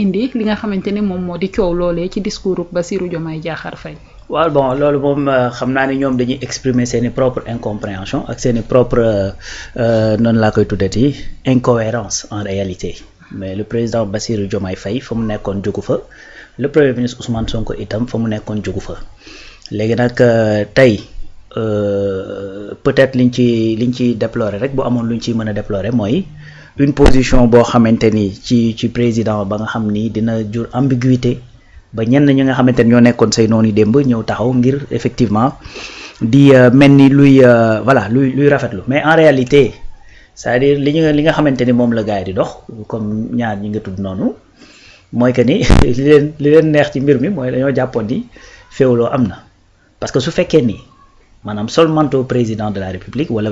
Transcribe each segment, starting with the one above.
indi li nga xamante ni moom moo di coow loolee ci discours Bassirou Diomaye Diakhar Faye. waaw bon loolu moom xam naa ne ñoom dañuy exprimer seeni propre incompréhension ak seeni propre noonu laa koy tuddati incohérence en réalité mais le président Bassirou Diomaye Faye fa mu nekkoon jógu fa le premier ministre Ousmane Sonko itam fa mu nekkoon jógu fa léegi nag tey peut-être liñ ci déplorer rek bu amoon luñ ciy mën a déplorer mooy une position boo xamante ni ci président ba nga xam ni dina jur ambiguïté ba ñenn ñi nga xamante ni ñoo nekkoon say noonu démb ñëw taxaw ngir effectivement di mel ni luy rafetlu mais en réalité c'est-à-dire li nga xamante ni moom la gars yi di dox comme ñaar ñi nga tudd noonu mooy que ni li leen neex ci mbir mi mooy dañoo jàppoon ni féewloo am na parce que su fekkee ni maanaam sol manteau président de la république wala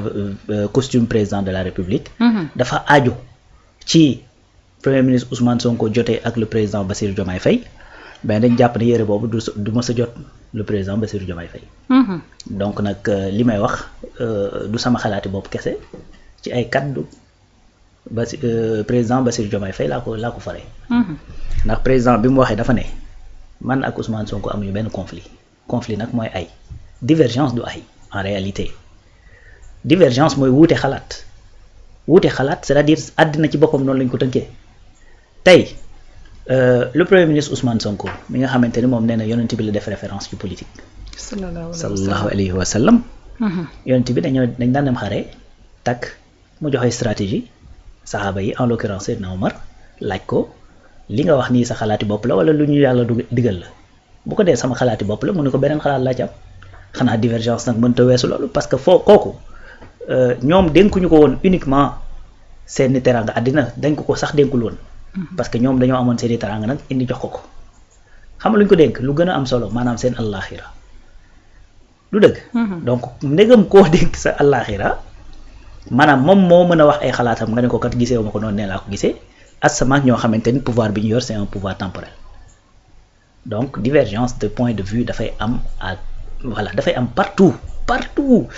costume président de la république dafa aju ci premier ministre Ousmane Sonko jotee ak le président Bassirou Diomaye Faye ben dañ jàpp ne yére boobu du mës a jot le président Bassirou Diomaye Faye donc nag li may wax du sama xalaati bopp kese ci ay kaddu président Bassirou Diomaye Faye laa ko faree ndax président bi mu waxee dafa ne man ak Ousmane Sonko amuñu benn conflit nag mooy ay divergence du ay en réalité divergence mooy wuute xalaat c'est-à-dire àddina ci boppam noonu lañ ko tënkee tey le premier ministre Ousmane Sonko mi nga xamante ni moom nee na yonent bi la def référence ci politique sallallahu alayhi wa sallam yonent bi dañ daan dem xare takk mu joxe stratégie saxaaba yi en l'occurrence Seydina Omar laaj ko li nga wax nii sa xalaati bopp la wala lu ñu yàlla digal la bu ko dee sama xalaati bopp la mu ne ko beneen xalaat laa ci am xanaa divergence nag mënta weesu loolu parce que kooku ñoom dénkuñu ko woon uniquement seeni teraanga àddina dañ ko sax dénkul woon parce que ñoom dañoo amoon seeni teraanga nag indi jox ko xam nga lu ñu ko dénk lu gën a am solo maanaam seen àllaaxira du dëgg donc ndegam koo dénk sa àllaaxira maanaam moom moo mën a wax ay xalaatam nga ne ko kat gisee wu ma ko noonu nee laa ko gisee asamaak ñoo xamante ni pouvoir bi ñu yor c'est un pouvoir temporel donc divergence de point de vue dafay am dafay am partout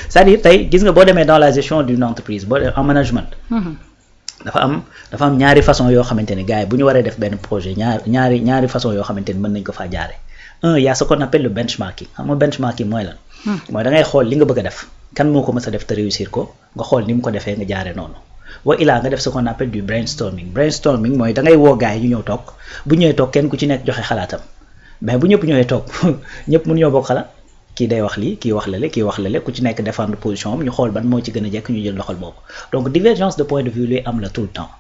c'est-à-dire tey gis nga boo demee dans la gestion d'une entreprise boo en management dafa am ñaari façon yoo xamante ni gars yi bu ñu waree def benn projet ñaari façon yoo xamante ni mën nañ ko faa jaare il y a ce qu'on appelle le benchmarking xam nga benchmarking mooy lan mooy da ngay xool li nga bëgg a def kan moo ko mës a def te réussir ko nga xool ni mu ko defee nga jaare noonu wa ilaa nga def ce qu'on appelle du brainstorming mooy da ngay woo gars yi ñu ñëw toog bu ñëwee toog kenn ku ci nekk joxe xalaatam mais bu ñëpp ñëwee toog ñëpp mënuñoo bokk xalaat kii day wax lii kii wax lale ku ci nekk défendre position am ñu xool ban moo ci gën a jekk ñu jël doxal boobu donc divergence de point de vue luy am la tout le temps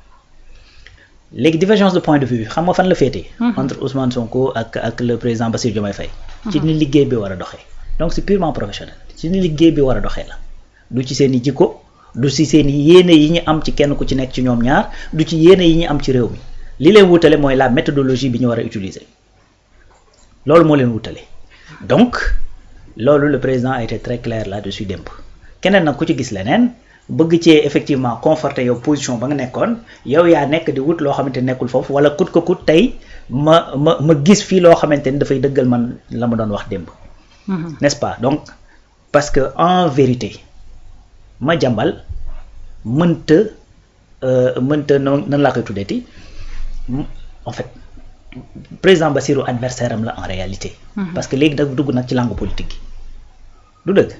léegi divergence de point de vue xam nga fan la féetee entre Ousmane Sonko ak le président Bassirou Diomaye Faye ci ni liggéey bi war a doxee donc c'est purement professionnel ci ni liggéey bi war a doxee la du ci seen i jikko du ci seen i yéene yi ñu am ci kenn ku ci nekk ci ñoom ñaar du ci yéene yi ñu am ci réew mi li leen wutale mooy la méthodologie bi ñu war a utiliser loolu moo leen wutale donc loolu le président a été très clair là-dessus démb keneen nag ku ci gis leneen bëgg cee effectivement conforter yow position ba nga nekkoon yow yaa nekk di wut loo xamante nekkul foofu wala kut ko kut tey ma gis fii loo xamante ni dafay dëggal man la ma doon wax démb n'est-ce pas donc parce que en vérité Madiambal mënta nan laa koy tuddeeti en fait président Bassirou adversaire am la en réalité parce que léegi nag dugg nag ci langue politique gi du dëgg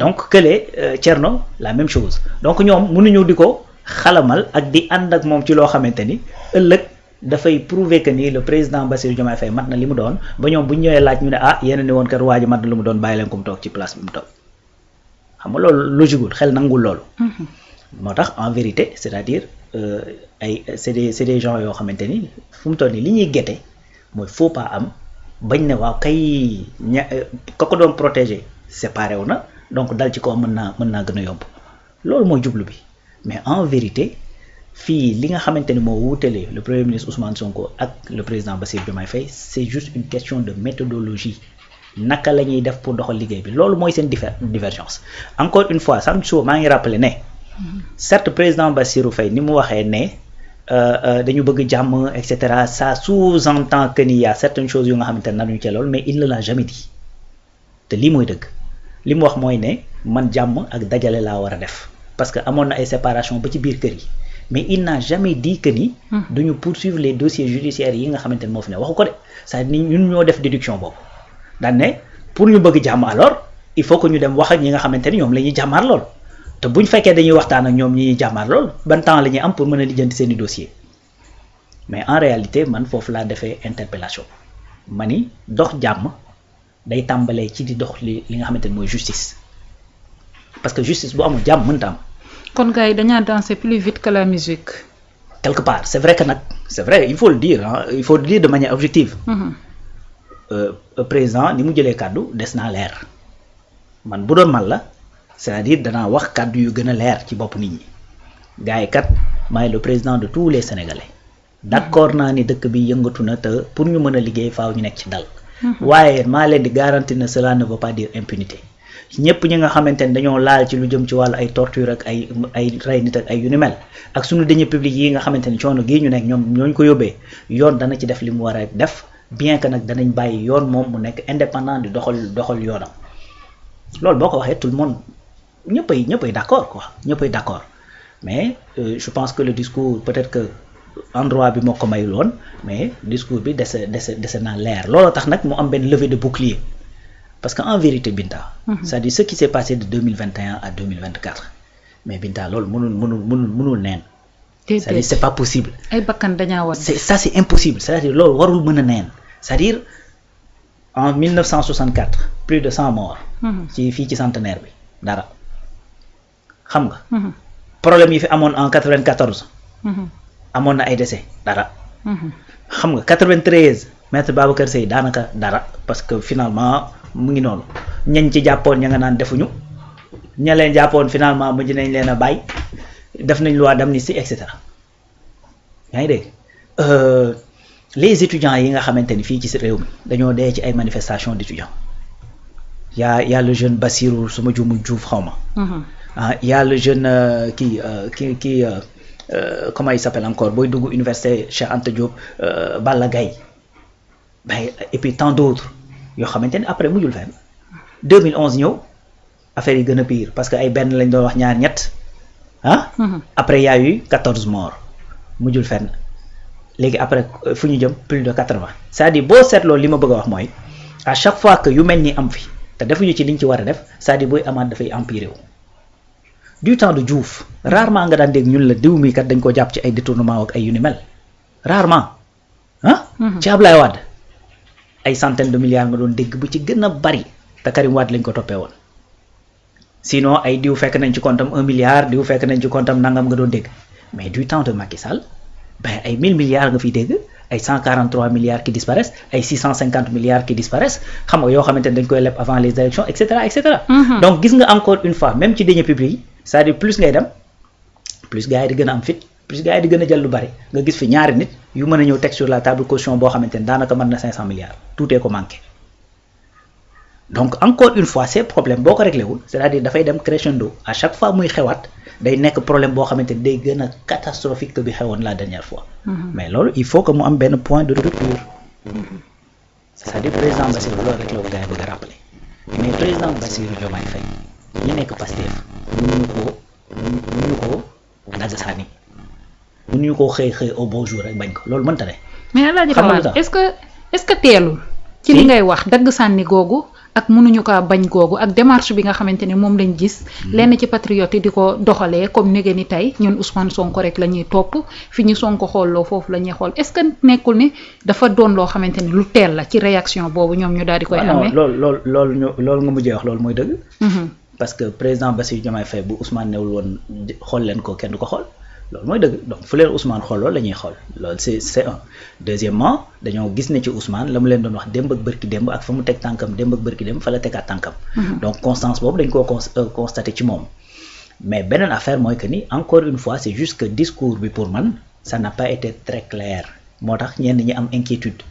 donc kële Thierno la même chose donc ñoom mënuñu di ko xalamal ak di ànd ak moom ci loo xamante ni ëllëg dafay prouver que ni le président Bassirou Diomaye Faye mat na li mu doon ba ñoom bu ñu ñëwee laaj ñu ne yéen ni woon kat waa ji mat na lu mu doon bàyyi leen ko mu toog ci place bi mu toog xam nga loolu logiqueul xel nangul loolu moo tax en vérité c'est-à-dire c'est des gens yoo xamante ni fu mu toll nii li ñuy gete mooy faut pas am bañ ne waaw kay ko doon protéger séparé wu na donc dal ci kaw mën naa gën a yomb loolu mooy jublu bi mais en vérité fii li nga xamante ni moo wuutale le premier ministre Ousmane Sonko ak le président Bassirou Diomaye Faye c'est juste une question de méthodologie naka la ñuy def pour doxal liggéey bi loolu mooy seen divergence encore une fois sam so maa ngi rappelé ne certes président Bassirou Faye ni mu waxee ne dañu bëgg jàmm et cetera ça sous-entend que ni y a certaines choses yu nga xamante ne nanuñu ci loolu mais il ne l'a jamais dit te lii mooy dëgg li mu wax mooy ne man jàmm ak dajale laa war a def parce que amoon na ay séparation ba ci biir kër yi mais il n'a jamais dit que ni duñu poursuivre les dossiers judiciaires yi nga xamante ne moo fi ne waxu ko de c'est-à-dire ñun ñoo def déduction boobu daan ne pour ñu bëgg jàmm alors il faut que ñu dem wax ak ñi nga xamante ni ñoom la ñuy jàmmaar lool te buñ fekkee dañuy waxtaan ak ñoom ñi ñuy jàmmaar lool ban temps la ñuy am pour mën a lijjanti seeni dossier mais en réalité man foofu laa defee interpellation ma ni dox jàmm day tàmbalee ci di dox li nga xamante ni mooy justice parce que justice bu amul jàmm mënta am. kon gars yi dañaa danser plus vite que la musique. quelque part c'est vrai que nag c'est vrai il faut le dire hein, il faut le dire de manière objective. Président ni mu jëlee kàddu des naa leer man bu doon man la c'est-à-dire danaa wax kàddu yu gën a leer ci bopp nit ñi gars yi kat maay le président de tous les Sénégalais d'accord naa ni dëkk bi yëngatu na te pour ñu mën a liggéey faaw ñu nekk ci dal. waaye maa leen di garantir ne cela ne veut pas dire impunité ñëpp ñi nga xamante ne dañoo laal ci lu jëm ci wàllu ay torture ak ay rey nit ak ay yu ni mel ak suñu deniers publics yi nga xamante ni coono gii ñu nekk ñoom ñooñu ko yóbbee yoon dana ci def li mu war a def bien que nag danañ bàyyi yoon moom mu nekk indépendant di doxal yoonam loolu boo ko waxee tout le monde ñëppay d'accord quoi ñëppay d'accord mais je pense que le discours peut-être que endroit bi moo ko mayul woon mais discours bi dese naa leer looloo tax nag mu am benn levée de bouclier parce que en vérité Binta c'est-à-dire ce qui s'est passé de 2021 à 2024 mais Binta loolu mënul neen c'est-à-dire c'est pas possible ay bakkan dañaa war c'est impossible c'est-à-dire loolu warul mën a neen c'est-à-dire en 1964 plus de 100 morts ci fii ci centenaire bi dara xam nga problème yi fi amoon en 94 amoon na ay décès dara xam nga 93 maître Babacar Seye daanaka dara parce que finalement mu ngi noonu ñañ ci jàppoon ña nga naan defuñu ña leen jàppoon finalement mujj nañ leen a bàyyi def nañ loi d'amnistie et cetera yaa ngi dégg les étudiants yi nga xamante ni fii ci réew mi dañoo dee ci ay manifestations d'étudiants y a le jeune Bassirou suma juumul Diouf xaw ma y a le jeune kii comment il s'appelle encore booy dugg université Cheikh Anta Diop Balla Gaye et puis tant d'autres yoo xamante ni après mujjul fenn 2011 ñëw affaire yi gën a pire parce que ay benn lañ doon wax ñaar ñett après y a eu 14 morts mujjul fenn léegi après fu ñu jëm plus de 80 c'est-à-dire boo seetloo li ma bëgg a wax mooy à chaque fois que yu mel ni am fi te defuñu ci liñ ci war a def c'est-à-dire booy amaat dafay empirer wu du temps de Diouf rarement nga daan dégg ñun la diw mi kat dañ ko jàpp ci ay détournement ak ay yu ni mel rarement ci Ablaye Wade ay centaines de milliards nga doon dégg bu ci gën a bari te Karim Wade lañ ko toppee woon sinon ay diw fekk nañ ci comptam 1 milliard diw fekk nañ ci comptam nangam nga doon dégg mais du temps de Macky Sall ay 1000 milliards nga fiy dégg ay 143 milliards qui disparaissent ay 650 milliards qui disparaissent xam nga yoo xamante ne dañ koy leb avant les élections et cetera et cetera. Donc gis nga encore une fois même ci deniers publics yi c'est-à-dire plus ngay dem plus gars yi di gën a am fit plus gars yi di gën a jël lu bari nga gis fi ñaari nit yu mën a ñëw teg sur la table caution boo xamante ne daanaka mën na 500 milliards tout est ko manqué. Donc encore une fois ces problèmes boo ko réglé wul c'est-à-dire dafay dem crescendo à chaque fois muy xewaat day nekk problème boo xamante ni day gën a catastrophique que bi xewoon la dernière fois. Mais loolu il faut que mu am benn point de rupture. C'est-à-dire président Bassirou loolu rek la ko gars yi bëgg a rappeler mais président Bassirou Diomaye Faye ñi nekk Pastef mënuñu ko dagsaani mënuñu ko xëy au beau jour rek bañ ko loolu mënta ne. mais Alaaji Rawaan est-ce que teelul ci li ngay wax dagg sànni googu ak mënuñu kaa bañ googu ak démarche bi nga xamante ne moom lañ gis lenn ci patriote yi di ko doxalee comme nege ni tey ñun Ousmane Sonko rek la ñuy topp fi ñu Sonko xoolloo foofu la ñuy xool est-ce que nekkul ni dafa doon loo xamante ne lu teel la ci réaction boobu ñoom ñu daal di koy amee loolu nga mujjee wax loolu mooy dëgg parce que président Bassirou Diomaye Faye bu Ousmane newul woon xool leen ko kenn du ko xool loolu mooy dëgg donc fu leen Ousmane xool loolu la ñuy xool loolu c'est un deuxièmement dañoo gis ne ci Ousmane la mu leen doon wax démb ak bërki démb ak fa mu teg tànkam démb ak bërki démb fa la tegaat tànkam donc constance boobu dañ koo constaté ci moom mais beneen affaire mooy que ni encore une fois c'est juste que discours bi pour man ça n'a pas été très clair moo tax ñenn ñi am inquiétude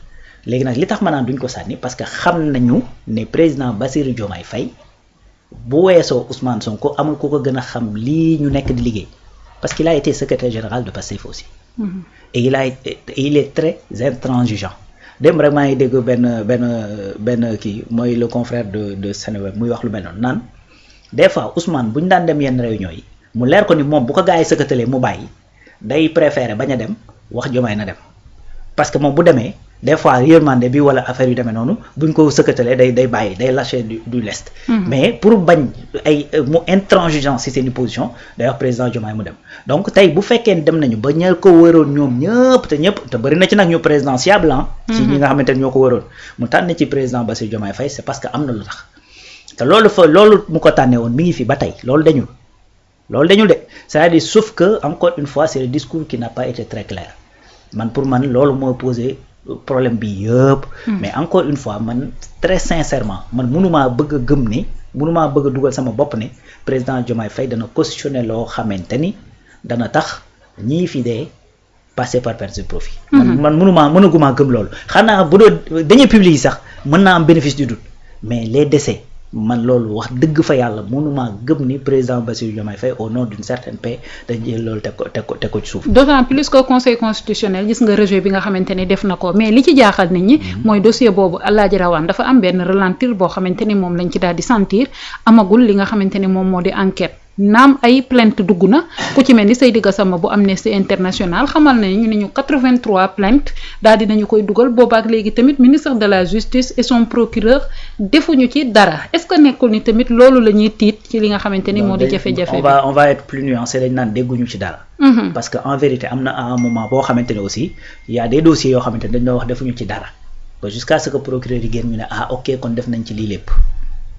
léegi nag li tax ma naan duñ ko sànni parce que xam nañu ne président Bassirou Diomaye Faye bu weesoo Ousmane Sonko amul ku ko gën a xam lii ñu nekk di liggéey parce qu'il a été secrétaire général de Pastef aussi et il est très intransigeant dem rek maa ngi dégg benn kii mooy le confrère de Seneweb muy wax lu mel noonu naan des fois Ousmane bu ñu daan dem yenn réunion yi mu leer ko ni moom bu ko gars yi sëkkatalee mu bàyyi day préférer bañ a dem wax Diomaye na dem parce que moom bu demee des fois yërmande bi wala affaire yu demee noonu buñ ko sëkkatalee day bàyyi day lâcher du lest. Mais pour bañ ay mu intransigeant si seen i position day wax président Diomaye mu dem donc tey bu fekkee dem nañu ba ña ko wëroon ñoom ñëpp te bëri na ci nag ñu présidentiable ci ñi nga xamante ne ñoo ko wëroon mu tànn ci président Bassirou Diomaye Faye c'est parce que am na lu tax te loolu mu ko tànnee woon mi ngi fi ba tey loolu dañul de c'est-à-dire sauf que encore une fois c'est le discours qui n'a pas été très clair pour man loolu moo posé problème bi yëpp. Mais encore une fois man très sincèrement man mënumaa bëgg a gëm ni mënumaa bëgg a dugal sama bopp ne président Diomaye Faye dana cautionné loo xamante ni dana tax ñii fi dee passer par perte de profit. man mënagumaa gëm loolu xanaa bu doon dañuy publier sax mën naa am bénéfice du doute mais les décès man loolu wax dëgg fa yàlla mënumaa gëm ni président Bassirou Diomaye Faye au nom d'une certaine paix dañ jël loolu teg ko ci suuf. D'autant plus que conseil constitutionnel gis nga rejet bi nga xamante ni def na ko mais li ci jaaxal nit ñi mooy dossier boobu Alaaji Rawaan dafa am benn ralentir boo xamante ni moom lañ ci daal di sentir amagul li nga xamante ni moom moo di enquête naam ay plainte dugg na ku ci mel ni Seydi Gassama bu Amnesty International xamal nañu ñu 83 plainte daal di nañu koy dugal boobaak léegi tamit ministre de la justice et son procureur defuñu ci dara est-ce que nekkul ni tamit loolu la ñuy tiit ci li nga xamante ni moo di jafe-jafe bi on va être plus nuancé dañ naan dégguñu ci dara parce que en vérité am na à un moment boo xamante ne aussi y a des dossiers yoo xamante ne dañ doon wax defuñu ci dara ba jusqu'à ce que procureur yi génn ñu ne ok kon def nañ ci lii lépp.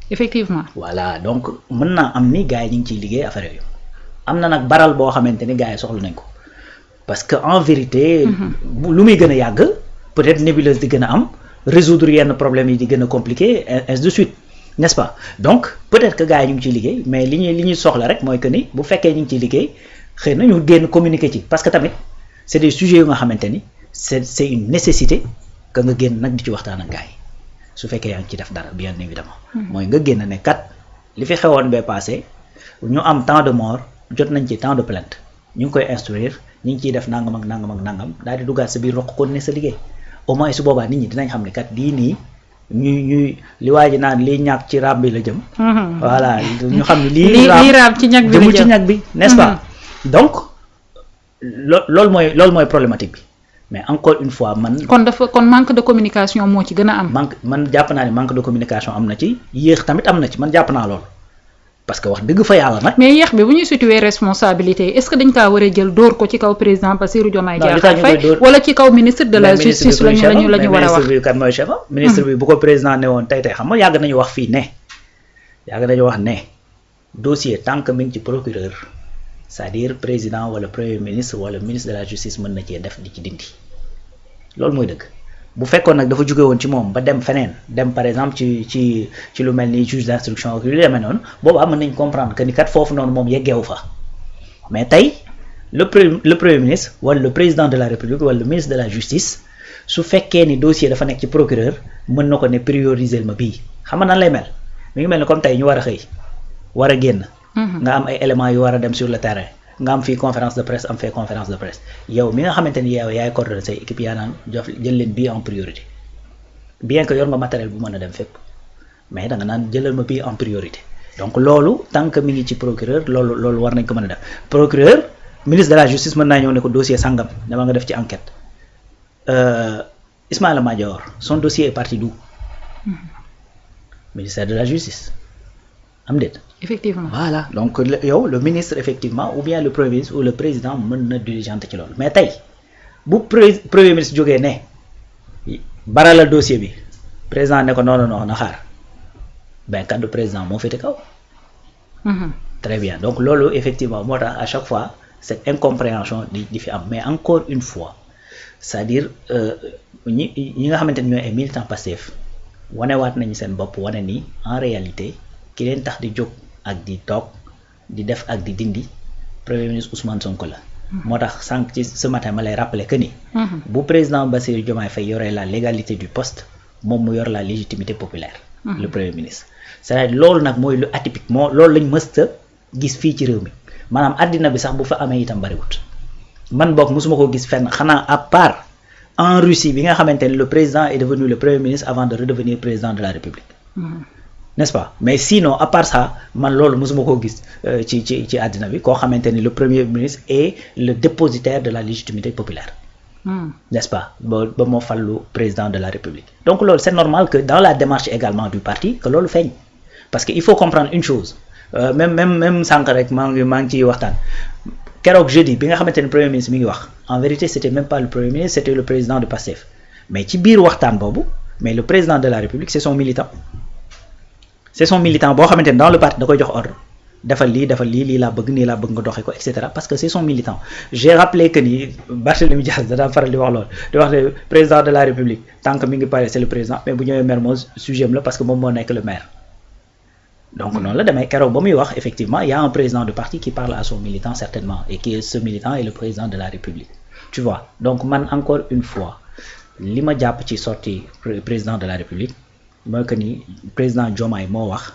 Effectivement. Voilà donc mën naa am ni gars yi ñu ngi ciy liggéey affaire yooyu am na nag baral boo xamante ni gars yi soxla nañ ko parce que en vérité. lu muy gën a yàgg peut-être nébuleuse di gën a am résoudre yenn problèmes yi di gën a compliqué ainsi de suite n'est-ce pas donc peut-être que gars yi ñu ngi ciy liggéey mais li ñuy soxla rek mooy que ni bu fekkee ñu ngi ciy liggéey xëy na ñu génn communiquer ci parce que tamit c'est des sujets yu nga xamante ni c'est une nécessité que nga génn nag di ci waxtaan ak gars yi. su fekkee yaa ngi ci def dara bien évidemment mooy nga génn ne kat li fi xewoon bee passé ñu am tant de mort jot nañ ci tant de plainte ñu ngi koy instruire ñu ngi ciy def nangam ak nangam ak nangam daal di duggaat sa biir roq kon ne sa liggéey au moins su boobaa nit ñi dinañ xam ne kat lii nii ñuy li waa ji naan lii ñàkk ci raam bi la jëm voilà ñu xam ne lii raam ci ñag bi la jëm ci ñag bi n'est-ce pas donc loolu mooy problématique bi mais encore une fois kon manque de communication moo ci gën a am. man jàpp naa ne manque de communication am na ci yéex tamit am na ci man jàpp naa loolu parce que wax dëgg fa yàlla nag. mais yéex bi bu ñuy situer responsabilité est-ce que dañ kaa war a jël dóor ko ci kaw président Bassirou Diomaye Diakhar Faye wala ci kaw ministre de la justice la ñu war a wax. ministre bi kan mooy chef ministre bi bu ko président ne woon tey xam nga yàgg nañu wax fii ne dossier tant que mi ngi ci procureur. c'est-à-dire président wala premier ministre wala ministre de la justice mën na cee def di ci dindi loolu mooy dëgg bu fekkoon nag dafa jóge woon ci moom ba dem feneen dem par exemple ci lu mel ni juge d'instruction ak yu demee noonu boobaa mën nañ comprendre que ni kat foofu noonu moom yeggeewu fa mais tey le premier ministre wala le président de la république wala le ministre de la justice su fekkee ni dossier dafa nekk ci procureur mën na ko ne prioriser ma bii xam nga nan lay mel mi ngi mel ni comme tey ñu war a xëy war a génn. nga am ay éléments yu war a dem sur le terrain nga am fii conférence de presse am fee conférence de presse yow mi nga xamante ni yow yaay coordonné say équipe yaa naan jël leen bii en priorité bien que yor nga matériel bu mën a dem fépp mais da nga naan jëlal ma bii en priorité donc loolu tant que mi ngi ci procureur loolu war nañ ko mën a def procureur ministre de la justice mën naa ñëw ne ko dossier sangam dama nga def ci enquête Ismaïla Madior son dossier est parti d'où ministère de la justice am déet. Effectivement. Voilà donc yow le ministre effectivement ou bien le premier ministre ou le président mën na diligenter ci loolu mais tey bu premier ministre jógee ne baralal dossier bi président ne ko non na xaar ben kaddu président moo féete kaw. Très bien donc loolu effectivement moo tax à chaque fois cette incompréhension di fi am mais encore une fois c'est-à-dire ñi nga xamante ni ñooy ay militants Pastef wanewaat nañu seen bopp wane ni en réalité ki leen tax di jóg ak di toog di def ak di dindi premier ministre Ousmane Sonko la. moo tax sànq ci ce matin ma lay rappeler que ni. bu président Bassirou Diomaye Faye yoree la légalité du poste moom mu yor la légitimité populaire. le premier ministre. c'est-à-dire loolu nag mooy lu atypique loolu lañ mësta gis fii ci réew mi maanaam àddina bi sax bu fa amee itam bariwut man boog mosuma ko gis fenn xanaa à part en Russie bi nga xamante ne le président est devenu le premier ministre avant de redevenir président de la République. n'est-ce pas mais sinon à part ça man loolu mosuma koo gis ci àddina bi koo xamante ni le premier ministre est le dépositaire de la légitimité populaire. N'est-ce pas ba moo fallu président de la République. Donc loolu c'est normal que dans la démarche également du parti que loolu feeñ parce que il faut comprendre une chose même sànq rek maa ngi ciy waxtaan keroog jeudi bi nga xamante ni premier ministre mi ngi wax en vérité c'était même pas le premier ministre c'était le président de Pastef mais ci biir waxtaan boobu mais le président de la République c'est son militant boo xamante ni dans le parti da koy jox ordre defal lii laa bëgg nii laa bëgg nga doxee ko et cetera parce que c'est son militant. J'ai rappelé que ni Barthélémy Dias danaa faral di wax loolu di wax ne président de la République tant que mi ngi pare c'est le président mais bu ñëwee maire moo sujet la parce que moom moo nekk le maire. Donc noonu la demee keroog ba muy wax effectivement il y a un président de parti qui parle à son militant certainement et qui est ce militant est le président de la République tu vois donc man encore une fois li ma jàpp ci sortie président de la République mooy que ni président Diomaye moo wax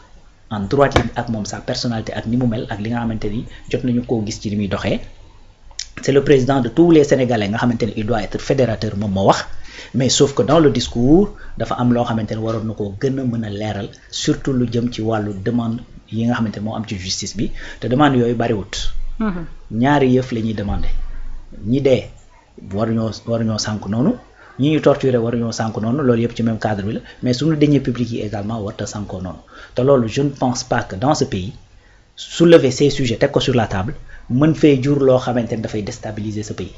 en droite ligne ak moom sa personnalité ak ni mu mel ak li nga xamante ni jot nañu koo gis ci li muy doxee c'est le président de tous les Sénégalais nga xamante ni il doit être fédérateur moom moo wax mais sauf que dans le discours dafa am loo xamante ni waroon na koo gën a mën a leeral surtout lu jëm ci wàllu demande yi nga xamante ni moo am ci justice bi te demande yooyu bariwut ñaari yëf la ñuy demander ñi dee waruñoo sànk noonu ñi ñu torturer waruñoo sànk noonu loolu yëpp ci même cadre bi la mais suñu deniers publics yi également warta sànkoo noonu te loolu je ne pense pas que dans ce pays soulever ces sujets teg ko sur la table mën fee jur loo xamante ni dafay déstabiliser ce pays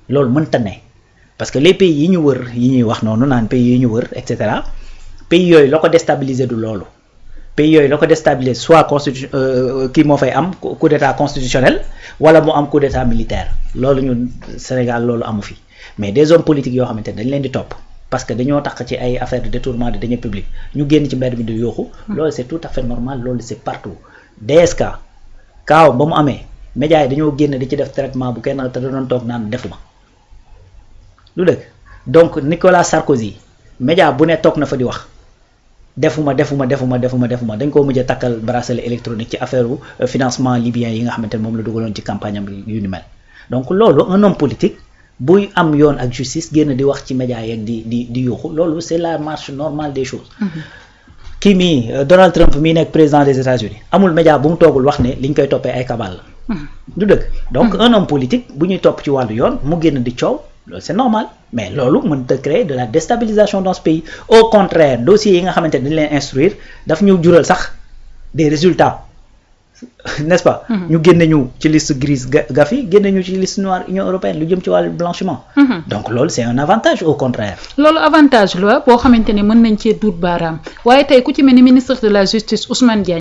loolu mënta ne parce que les pays yi ñu wër yi ñuy wax noonu naan pays yi ñu wër et cetera pays yooyu la ko déstabiliser du loolu pays yooyu la ko déstabiliser soit kii moo fay am coup d'état constitutionnel wala mu am coup d'état militaire loolu ñun Sénégal loolu amu fi mais des hommes politiques yoo xamante ne dañ leen di topp parce que dañoo tax ci ay affaires de détournement de deniers publics ñu génn ci mbedd mi di yooxu loolu c'est tout à fait normal loolu c'est partout DSK kaaw ba mu amee médias yi dañoo génn di ci def traitement bu kenn te doon toog naan defuma lu dëgg donc Nicolas Sarkozy média bu ne toog na fa di wax defuma dañ koo mujj a takkal bracelet électronique ci affaire financement libyen yi nga xamante ne moom la dugaloon ci campagne am yu ni mel donc loolu un homme politique buy am yoon ak justice génn di wax ci média yeeg di yuuxu loolu c'est la marche normale des choses kii mii Donald Trump mii nekk président des États-Unis amul média bu mu toogul wax ne li ñu koy toppee ay kabal la du dëgg donc un homme politique bu ñuy topp ci wàllu yoon mu génn di coow loolu c'est normal mais loolu mën ta créer de la déstabilisation dans ce pays au contraire dossiers yi nga xamante ne dañ leen instruire daf ñu jural sax des résultats n'est-ce pas ñu génne ñu ci liste grise Gafi génne ñu ci liste noire Union européenne lu jëm ci wàllu blanchiment donc loolu c'est un avantage au contraire loolu avantage la boo xamante ne mën nañ cee duut baaraam waaye tey ku ci mel ni ministre de la justice Ousmane Diagne